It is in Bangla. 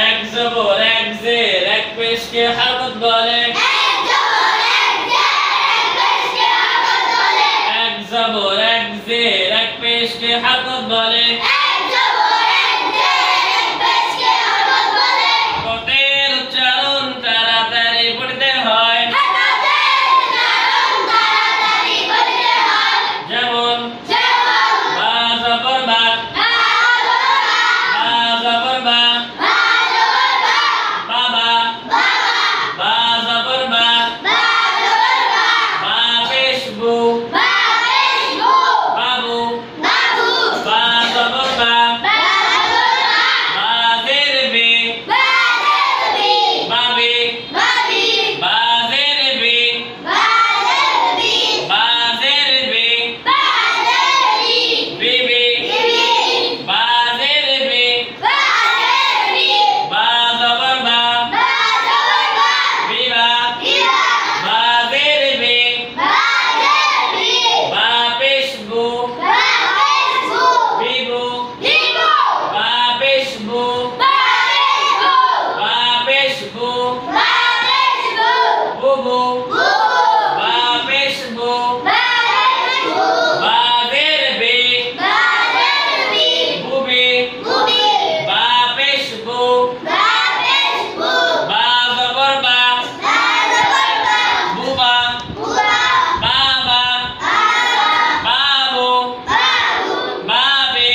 এক জবর এক জের এক পেশকে হরকত বলে। এক জবর এক জের এক পেশকে হরকত বলে। কতের উচ্চারণ তাড়াতাড়ি পড়তে হয়। যেমন বা জবর বা, বা জবর বা, বাবা, বা জবর বা, বা পেশ বু, বাবু, বা জবর বা, বা জের বে, বাবে, বা জের বে, বা জের বে, বেবে, বা জের বে, বা জবর বা, বিবা, বা জের বে, বা পেশ বু, বিবু, বা পেশ বু, বা পেশ বু, বুবু, বা পেশ বু, বা জের বে, বুবে, বা পেশ বু, বা জবর বা, বুবা, বাবা, বাবু, বাবে,